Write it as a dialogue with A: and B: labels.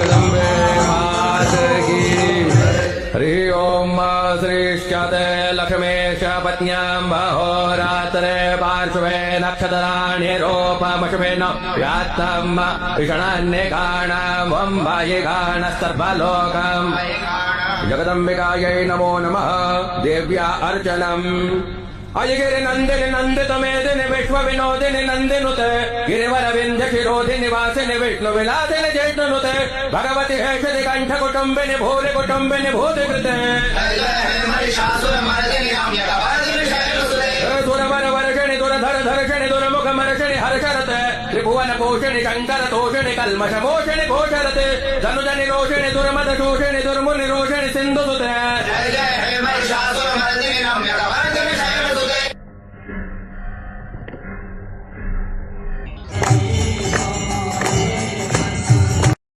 A: जगदम्बे मात की। हरि ओम श्रीष्यते लक्ष्मेश पत्न्यां अहोरात्रे पार्श्वे नक्षत्राण्यरूपमशुभेन व्यात्तम् ईषणान्यकाणां वम्बायिकाणस्तर्वलोकम्। जगदम्बिकायै नमो नमः। देव्या अर्चनम्। अयगिरि नंदिनि नंदित मेदिनि विश्व विनोदिनि नंदिनुते गिरिवर विंध्य शिरोधिनि वासिनि विष्णु विलासिनि जैष्णुनुते भगवति हेषदि कंठ कुटुंबिनि भूरि कुटुंबिनि भूति कृते दुरवर वर्षिणि दुरधर धर्षिणि दुर्मुख मर्षिणि हर्षरते त्रिभुवन पोषिणि शंकर तोषिणि कल्मष मोषिणि घोषरते धनुजनि रोषिणि दुर्मद शोषिणि दुर्मुनि रोषिणि सिंधुसुते